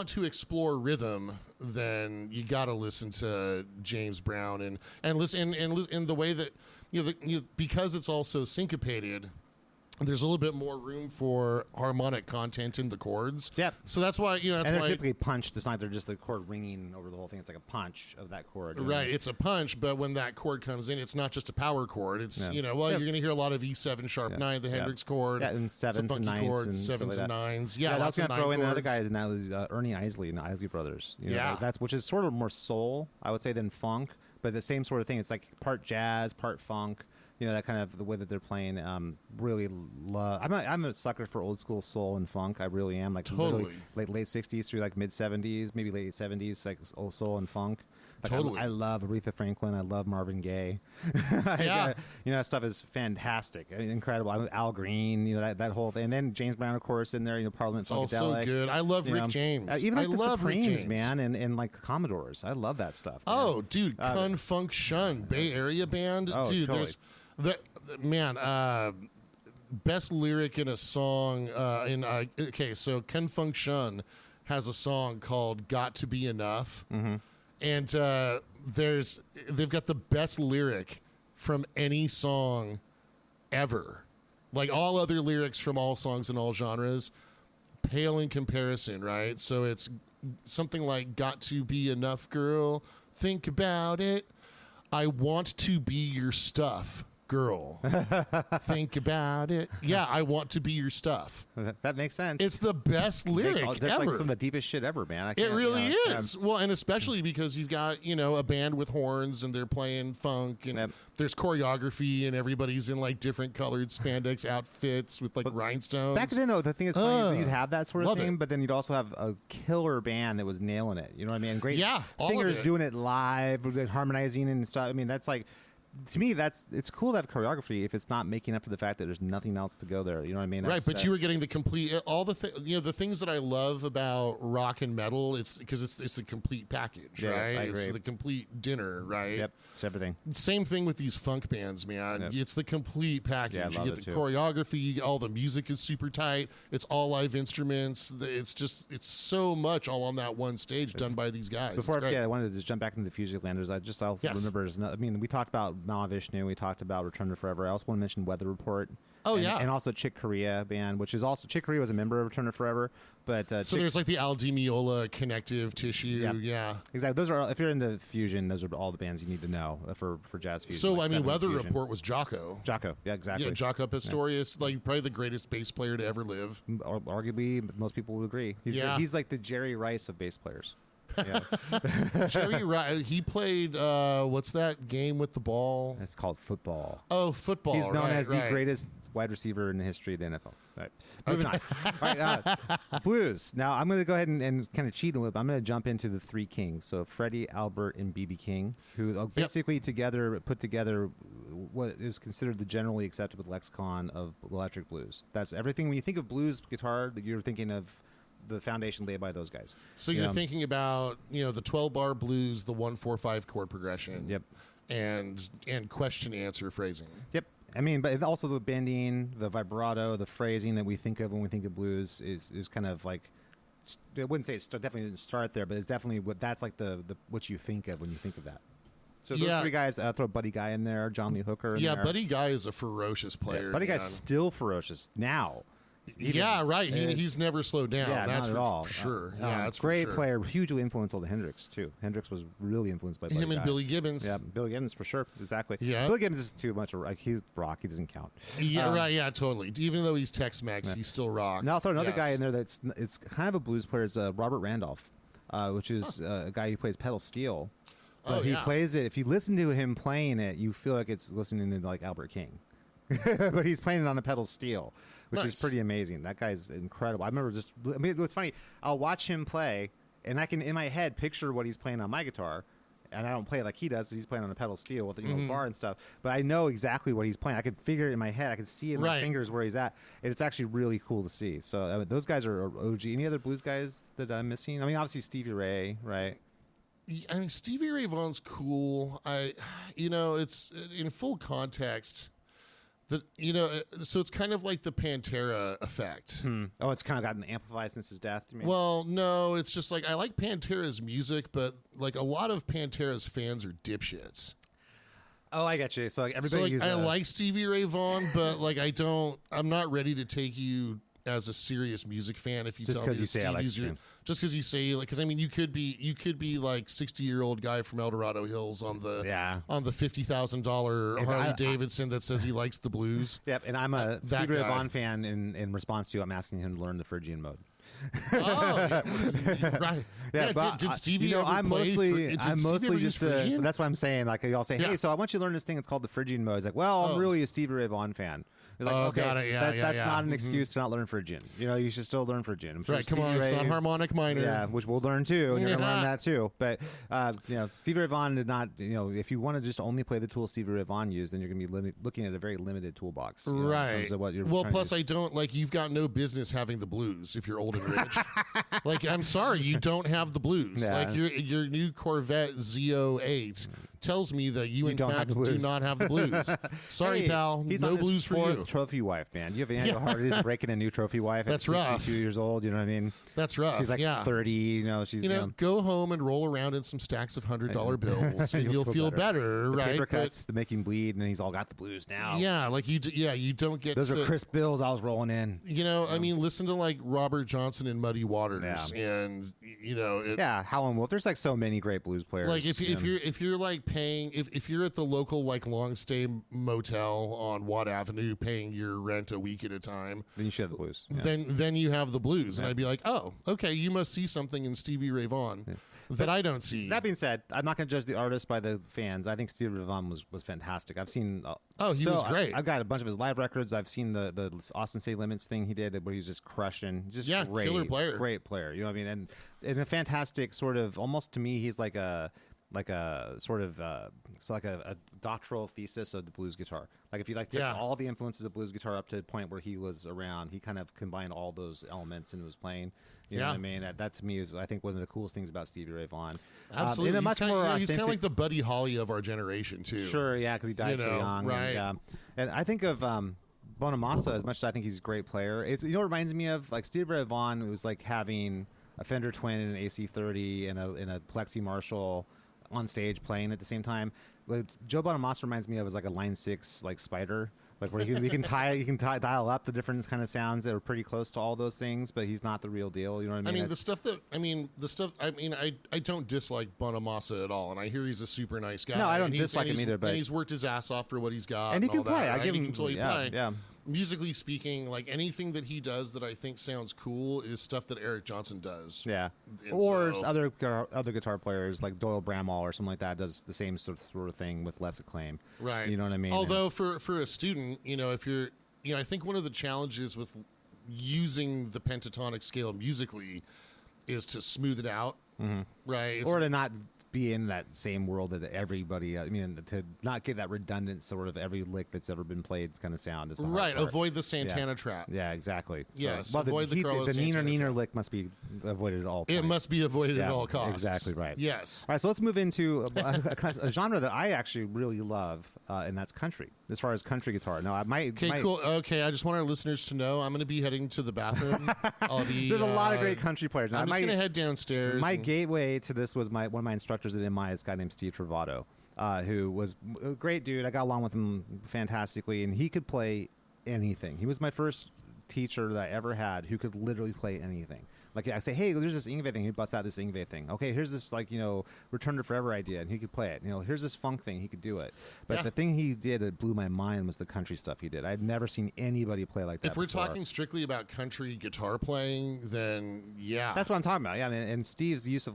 to explore rhythm, then you got to listen to James Brown and listen in the way that because it's also syncopated. There's a little bit more room for harmonic content in the chords. Yep. So that's why and they're typically punched. It's not they're just the chord ringing over the whole thing. It's like a punch of that chord. Right. It's a punch, but when that chord comes in, it's not just a power chord. It's you're going to hear a lot of E7 sharp 9, the Hendrix chord. Yeah, and sevens and nines chord, and sevens and nines. Yeah, I was going to throw in another guy, chords. and that was Ernie Isley and the Isley Brothers. Yeah. That's which is sort of more soul, I would say, than funk, but the same sort of thing. It's like part jazz, part funk. That kind of the way that they're playing. Really love. I'm a sucker for old school soul and funk. I really am. Like totally late 60s through like mid 70s, maybe late 70s, like old soul and funk. Like totally. I love Aretha Franklin. I love Marvin Gaye. Yeah. That stuff is fantastic. I mean, incredible. Al Green. That whole thing. And then James Brown, of course, in there. Parliament Funkadelic. Also good. I love Rick James. Even like the love Supremes, man, and like Commodores. I love that stuff. Man. Oh, dude, Kun Funk Shun, Bay Area band. Oh, dude, totally. there's best lyric in a song so Kun Funk Shun has a song called "Got to Be Enough," and they've got the best lyric from any song ever. Like all other lyrics from all songs in all genres pale in comparison, right? So it's something like "Got to be enough, girl. Think about it. I want to be your stuff, girl. Think about it. Yeah, I want to be your stuff." That makes sense. It's the best lyric that's ever. like some of the deepest shit ever, man. It really is. Well, and especially because you've got, a band with horns and they're playing funk and there's choreography and everybody's in like different colored spandex outfits with like rhinestones. Back then, though, the thing is funny, you'd have that sort of thing, it. but then you'd also have a killer band that was nailing it. You know what I mean? Great singers doing it live, harmonizing and stuff. I mean, that's like, to me, it's cool to have choreography if it's not making up for the fact that there's nothing else to go there. You know what I mean? Right, but you were getting the complete, all the the things that I love about rock and metal. It's because it's the complete package, right? I agree. It's the complete dinner, right? Yep, it's everything. Same thing with these funk bands, man. Yep. It's the complete package. Yeah, I love you get it the too. choreography, all the music is super tight. It's all live instruments. It's so much all on that one stage done by these guys. Before I forget, I wanted to just jump back into the Fugilanders. I also remember, we talked about Mahavishnu, we talked about Return to Forever. I also want to mention Weather Report. Oh, and also Chick Corea band, which is also Chick Corea was a member of Return to Forever, but so there's like the Al Di Meola connective tissue. Yeah, exactly. Those are, if you're into fusion, those are all the bands you need to know for jazz fusion. So like Weather fusion. Report was Jocko. Yeah, exactly. Yeah, Jaco Pastorius, like probably the greatest bass player to ever live. Arguably, most people would agree. He's like the Jerry Rice of bass players. Yeah. Jerry Rice, he played, what's that game with the ball? It's called football. Oh, football. He's known as the right. greatest wide receiver in the history of the NFL. Right. Moving on. All right, Blues. Now, I'm going to go ahead and kind of cheat a little bit. I'm going to jump into the three kings. So Freddie, Albert, and B.B. King, who basically put together what is considered the generally accepted lexicon of electric blues. That's everything. When you think of blues guitar, you're thinking of the foundation laid by those guys. So you're thinking about, the 12-bar blues, the 1-4-5 chord progression. Yep. And question-answer phrasing. Yep. I mean, but also the bending, the vibrato, the phrasing that we think of when we think of blues is kind of like, I wouldn't say it definitely didn't start there, but it's definitely that's like the what you think of when you think of that. So those three guys, throw Buddy Guy in there, John Lee Hooker in there. Yeah, Buddy Guy is a ferocious player. Yeah, Buddy Guy's still ferocious now. Right. He's never slowed down. Yeah, that's not at all. for sure. Yeah, that's great for sure. player, hugely influential to Hendrix too. Hendrix was really influenced by Buddy Him and Guy. Billy Gibbons. Yeah, Billy Gibbons for sure, exactly. Yeah. Billy Gibbons is too much. Like he's rock, he doesn't count. Yeah, right. Yeah, totally. Even though he's Tex-Mex, he's still rock. Now I'll throw another guy in there it's kind of a blues player. Is Robert Randolph, which is a guy who plays pedal steel. But he plays it. If you listen to him playing it, you feel like it's listening to like Albert King. But he's playing it on a pedal steel, which is pretty amazing. That guy's incredible. I remember it's funny. I'll watch him play, and I can in my head picture what he's playing on my guitar, and I don't play it like he does. He's playing on a pedal steel with bar and stuff. But I know exactly what he's playing. I can figure it in my head. I can see it in my fingers where he's at, and it's actually really cool to see. So those guys are OG. Any other blues guys that I'm missing? I mean, obviously Stevie Ray, right? I mean, Stevie Ray Vaughan's cool. It's in full context. So it's kind of like the Pantera effect. Oh, it's kind of gotten amplified since his death. You mean? Well, no, it's just like I like Pantera's music, but like a lot of Pantera's fans are dipshits. Oh, I get you. So like everybody. I like Stevie Ray Vaughan, but like I'm not ready to take you as a serious music fan if you just tell me you say Stevie's just because you say like because I mean you could be like 60-year-old guy from El Dorado Hills on the $50,000 Harley Davidson that says he likes the blues. Yep, and I'm a Stevie Ray Vaughan fan in response to I'm asking him to learn the Phrygian mode. Right. Yeah, did Stevie ever I'm play mostly just Phrygian? that's what I'm saying. Like y'all say, hey, so I want you to learn this thing. It's called the Phrygian mode. It's like, well, I'm really a Stevie Ray Vaughan fan. It's like, okay, got it. That's not an excuse to not learn Phrygian. You should still learn Phrygian. I'm sure Right, come Stevie on, Ray, it's not harmonic minor. Yeah, which we'll learn too, and you're gonna learn that too. But Stevie Ray Vaughan did not. If you want to just only play the tool Stevie Ray Vaughan used, then you're gonna be looking at a very limited toolbox. Right. In terms of what you're plus I don't like. You've got no business having the blues if you're old and rich. Like I'm sorry, you don't have the blues. Yeah. Like your new Corvette Z08 tells me that you in fact do not have the blues. Sorry, hey, pal. He's no on his blues for you. Trophy wife, man. You have any idea how hard it is breaking a new trophy wife That's at 62 rough. years old? You know what I mean? That's rough. She's like 30. She's go home and roll around in some stacks of $100 bills, and you'll feel better, the right? Paper cuts, the making bleed, and he's all got the blues now. Yeah, like you don't get those are crisp bills I was rolling in. I mean, listen to like Robert Johnson and Muddy Waters, and Howlin' Wolf. There's like so many great blues players. Like if you're like paying if you're at the local like long stay motel on Watt Avenue paying your rent a week at a time, then you should have the blues. Yeah. Then you have the blues, and I'd be like, oh, okay, you must see something in Stevie Ray Vaughan that I don't see. That being said, I'm not going to judge the artist by the fans. I think Stevie Ray Vaughan was fantastic. I've seen. He was great. I've got a bunch of his live records. I've seen the Austin City Limits thing he did where he was just crushing. Just great, killer player. Great player. You know what I mean? And a fantastic sort of almost to me, he's like a sort of it's like a doctoral thesis of the blues guitar. Like if you took all the influences of blues guitar up to the point where he was around, he kind of combined all those elements and was playing. You know what I mean? That to me is I think one of the coolest things about Stevie Ray Vaughan. Absolutely, in a much more he's kind of like the Buddy Holly of our generation too. Sure, yeah, because he died so young, right? And I think of Bonamassa as much as I think he's a great player. It's it reminds me of like Stevie Ray Vaughan. It was like having a Fender Twin and an AC30 and a Plexi Marshall on stage playing at the same time. What Joe Bonamassa reminds me of is like a Line 6 like Spider, like where you can dial up the different kind of sounds that are pretty close to all those things, but he's not the real deal. You know what I mean? I don't dislike Bonamassa at all, and I hear he's a super nice guy. No, I don't dislike him either, but and he's worked his ass off for what he's got, and he can play. That, I give him totally play. Yeah. musically speaking, like anything that he does that I think sounds cool is stuff that Eric Johnson does. Yeah, And or so- other guitar players like Doyle Bramall or something like that does the same sort of thing with less acclaim. Right. You know what I mean? Although for a student, if you're, I think one of the challenges with using the pentatonic scale musically is to smooth it out. Right. It's- or to not be in that same world that everybody. I mean, to not get that redundant sort of every lick that's ever been played kind of sound. Is the hard right. part. Avoid the Santana trap. Yeah, exactly. Yes, well, avoid the Carlos neener Santana neener trap. lick must be avoided at all. It points. must be avoided Yeah, at all costs. exactly right. Yes. All right, so let's move into a genre that I actually really love, and that's country. As far as country guitar, now Okay, cool. Okay, I just want our listeners to know I'm going to be heading to the bathroom. I'll be. there's a lot of great country players. Now, I'm just going to head downstairs. My and- gateway to this was one of my instructors at MI, this guy named Steve Travato, who was a great dude. I got along with him fantastically, and he could play anything. He was my first teacher that I ever had who could literally play anything. Like I say, hey, there's this Yngwie thing. He busts out this Yngwie thing. Okay, here's this Return to Forever idea, and he could play it. Here's this funk thing. He could do it. But Yeah. the thing he did that blew my mind was the country stuff he did. I'd never seen anybody play like that. If we're before. talking strictly about country guitar playing, then yeah. That's what I'm talking about. Yeah, I mean, and Steve's use of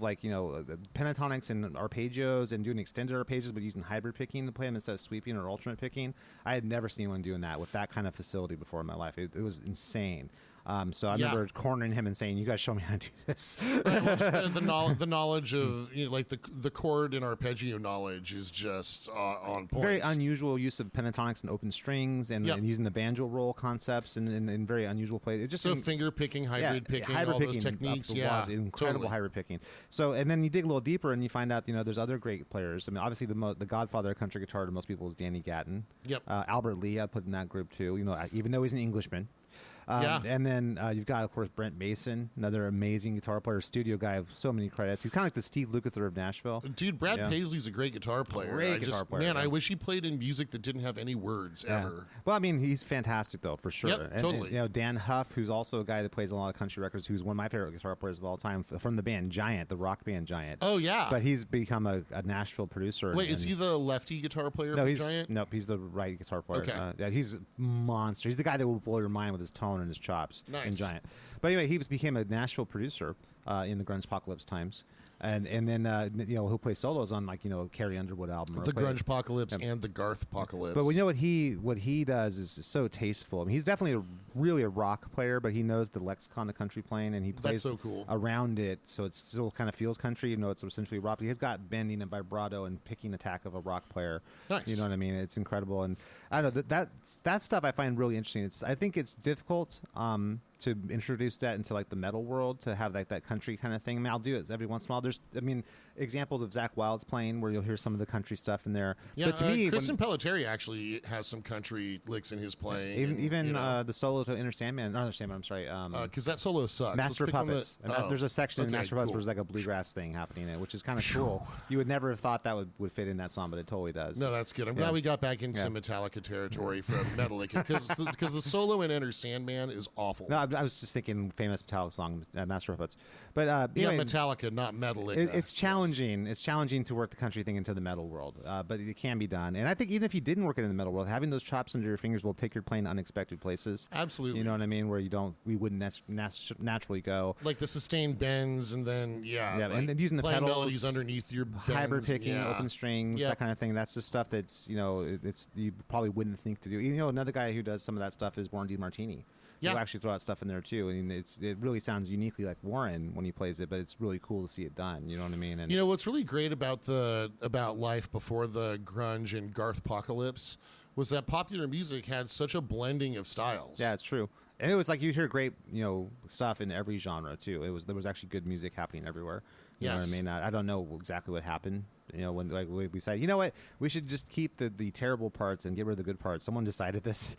pentatonics and arpeggios and doing extended arpeggios, but using hybrid picking to play them instead of sweeping or alternate picking. I had never seen anyone doing that with that kind of facility before in my life. It was insane. So I remember cornering him and saying, "You guys show me how to do this." Right, well, just the knowledge of the chord and arpeggio knowledge is just on point. Very unusual use of pentatonics and open strings and, Yep. and using the banjo roll concepts and very unusual plays. It just So finger picking, hybrid picking, hybrid all picking those techniques. up the Yeah, walls, incredible totally. hybrid picking. So, and then you dig a little deeper and you find out, there's other great players. I mean, obviously the godfather of country guitar to most people is Danny Gatton. Yep. Albert Lee, I put in that group too. Even though he's an Englishman. Yeah. And then you've got, of course, Brent Mason, another amazing guitar player, studio guy with so many credits. He's kind of like the Steve Lukather of Nashville. Dude, Brad Yeah. Paisley's a great guitar player. Great guitar player, Man, yeah. I wish he played in music that didn't have any words Yeah. ever. Well, I mean, he's fantastic though, for sure. Yep, totally. Dan Huff, who's also a guy that plays a lot of country records, who's one of my favorite guitar players of all time from the band Giant, the rock band Giant. Oh yeah. But he's become a Nashville producer. Wait, is and- he the lefty guitar player No, from he's Giant? nope. He's the right guitar player. Okay. Yeah, he's a monster. He's the guy that will blow your mind with his tone and his chops. Nice. In Giant. But anyway, he became a Nashville producer in the Grunge Apocalypse times, and then he'll play solos on Carrie Underwood album. Or The play- Grunge Apocalypse and the Garth Apocalypse. But we know what he does is so tasteful. I mean, he's definitely really a rock player, but he knows the lexicon of country playing, and he plays so cool. around it, so it still kind of feels country, even though it's essentially rock. But he's got bending and vibrato and picking attack of a rock player. Nice. You know what I mean? It's incredible, and I don't know that stuff I find really interesting. I think it's difficult to introduce that into the metal world, to have that country kind of thing. I mean, I'll do it every once in a while. There's examples of Zach Wilde's playing where you'll hear some of the country stuff in there. yeah, but to me, Kristen Pelletieri actually has some country licks in his playing. even the solo to Inner Sandman, not Inner Sandman, I'm sorry. Because that solo sucks. Master Let's pick on the- Puppets. There's a section in okay, Master Puppets cool. where there's like a bluegrass thing happening in it, which is kind of cool. You would never have thought that would fit in that song, but it totally does. No, that's good. I'm Yeah. glad we got back into Yeah. Metallica territory from Metallica because the solo in Enter Sandman is awful. No, I was just thinking famous Metallica song, Master Puppets. But yeah, anyway, Metallica, not Metallica. it's challenging. It's challenging to work the country thing into the metal world, but it can be done. And I think even if you didn't work it in the metal world, having those chops under your fingers will take your playing to unexpected places. Absolutely. You know what I mean? Where we wouldn't naturally go. Like the sustained bends, and then and then using the playing pedals, melodies underneath your bends, hybrid picking, yeah. open strings, Yep. that kind of thing. That's just stuff that's it's you probably wouldn't think to do. Another guy who does some of that stuff is Warren DeMartini. Yeah. He'll actually throw that stuff in there too. I mean, it really sounds uniquely like Warren when he plays it, but it's really cool to see it done. You know what I mean? And What's really great about life before the grunge and Garth Apocalypse was that popular music had such a blending of styles. yeah, it's true. And it was like you hear great, stuff in every genre too. There was actually good music happening everywhere. You know what I Yes. mean? I don't know exactly what happened. When we said, you know what, we should just keep the terrible parts and get rid of the good parts. Someone decided this.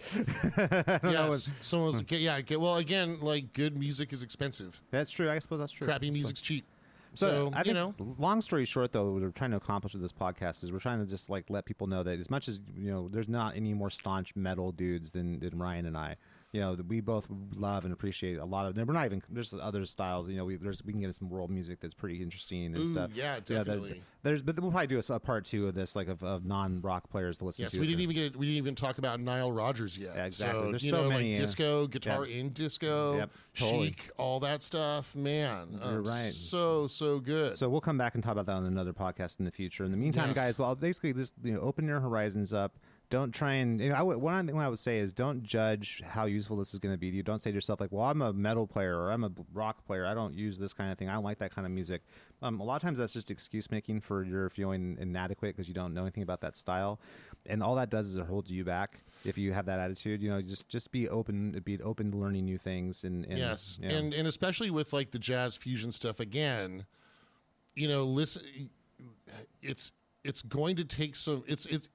I don't know. Yes. Someone was well, again, like good music is expensive. That's true. I suppose that's true. Crappy I suppose. music's cheap. So, So, I think, long story short, though, what we're trying to accomplish with this podcast is we're trying to just let people know that as much as there's not any more staunch metal dudes than Ryan and I. you know, that we both love and appreciate a lot of them. We're not even, there's other styles, you know, we can get into some world music that's pretty interesting and stuff. Yeah, definitely. But we'll probably do a part 2 of this, like of non-rock players to listen to. Yes, we didn't even talk about Nile Rodgers yet. Yeah, exactly. So, There's you so know, many, like disco, guitar in disco, Yep, totally. Chic, all that stuff. Man, You're right. So good. So we'll come back and talk about that on another podcast in the future. In the meantime, Yes. guys, well, basically, just, you know, open your horizons up. Don't try and, you know, one thing I would say is don't judge how useful this is going to be to you. Don't say to yourself like, well, I'm a metal player or I'm a rock player. I don't use this kind of thing. I don't like that kind of music. A lot of times that's just excuse making for your feeling inadequate because you don't know anything about that style. And all that does is it holds you back. If you have that attitude, you know, just be open to learning new things. And yes. you know. And especially with like the jazz fusion stuff again, you know, listen, it's going to take some.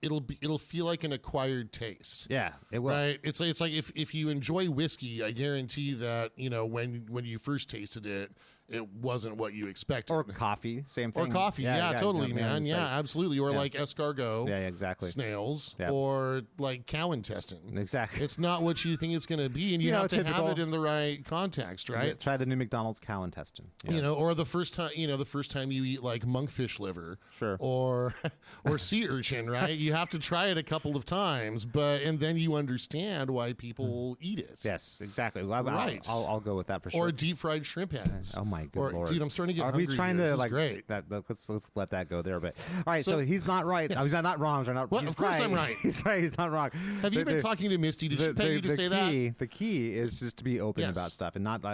It'll feel like an acquired taste. Yeah, it will. Right. It's like if you enjoy whiskey, I guarantee that, you know, when you first tasted it, it wasn't what you expected. Or coffee, same thing. Or coffee, yeah, totally, no, man. it's Yeah, like- absolutely. Or like escargot, yeah, exactly. snails, Yeah. or like cow intestine. Exactly. It's not what you think it's going to be, and you You know, have to typical- have it in the right context, right? Yeah, try the new McDonald's cow intestine. You know, or the first time you eat like monkfish liver, Sure. or sea urchin, right? You have to try it a couple of times, and then you understand why people eat it. Yes, exactly. Right. I'll go with that for sure. Or deep fried shrimp heads. Oh my good Or, lord, dude, I'm starting to get Are hungry. we trying here. to This is like great? Let's let that go there. But all right, so, So- he's not right. Yes. He's not wrong. He's not. Well, he's of course right. I'm right. He's right. He's not wrong. Have you been talking to Misty? Did she pay you to say that? The key is just to be open Yes. about stuff and not.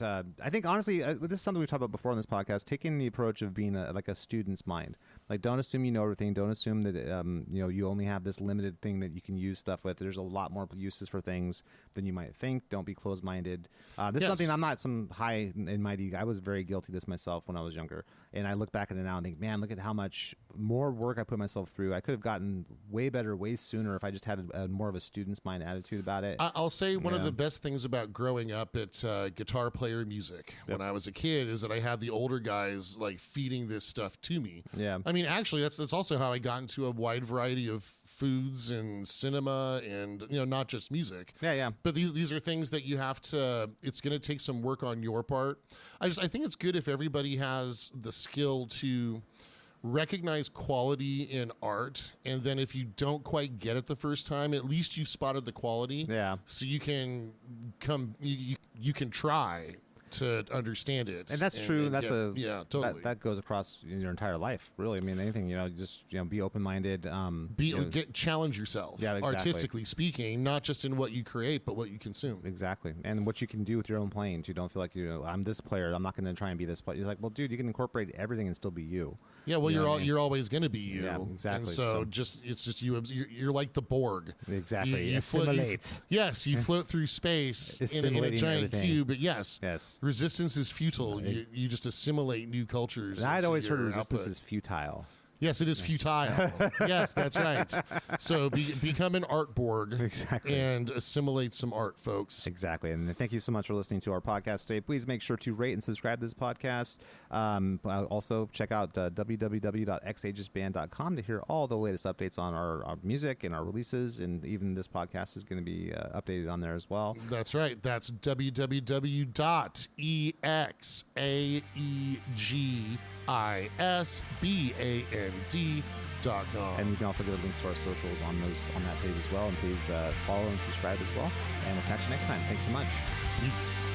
I think honestly, this is something we've talked about before on this podcast. Taking the approach of being like a student's mind. Like, don't assume you know everything. Don't assume that you know you only have this limited thing that you can use stuff with. There's a lot more uses for things than you might think. Don't be closed-minded. This is Yes. something I'm not some high and mighty. I was very guilty of this myself when I was younger, and I look back at it now and think, man, look at how much more work I put myself through. I could have gotten way better way sooner if I just had more of a student's mind attitude about it. I'll say one of Yeah. the best things about growing up at guitar player music when I was a kid is that I had the older guys like feeding this stuff to me. Yeah. I mean, actually, that's also how I got into a wide variety of foods and cinema and, you know, not just music. Yeah. But these are things that you have to. It's going to take some work on your part. I think it's good if everybody has the skill to recognize quality in art, and then if you don't quite get it the first time, at least you've spotted the quality. Yeah. So you can you can try to understand it. And that's true. That's yeah, totally. that goes across your entire life, really. I mean, anything, you know, just, you know, be open-minded. You know, Challenge yourself. Yeah, exactly. Artistically speaking, not just in what you create, but what you consume. exactly. And what you can do with your own playing. You don't feel like, you know, I'm this player, I'm not going to try and be this player. You're like, well, dude, you can incorporate everything and still be you. Yeah, well, You know what I mean? you're always going to be you. Yeah, exactly. And so, So- it's just you're like the Borg. Exactly. You float- Assimilate. yes, you float through space in a Assimilating giant everything. cube. But yes, Yes. resistance is futile. You just assimilate new cultures. And I'd into always heard your resistance output. is futile. Yes, it is futile. Yes, that's right. So become an art Borg Exactly. and assimilate some art, folks. Exactly. And thank you so much for listening to our podcast today. Please make sure to rate and subscribe to this podcast. Also, check out www.xagesband.com to hear all the latest updates on our music and our releases. And even this podcast is going to be updated on there as well. That's right. That's www.exagesband.com. And you can also get the links to our socials on that page as well. And please follow and subscribe as well. And we'll catch you next time. Thanks so much. Peace.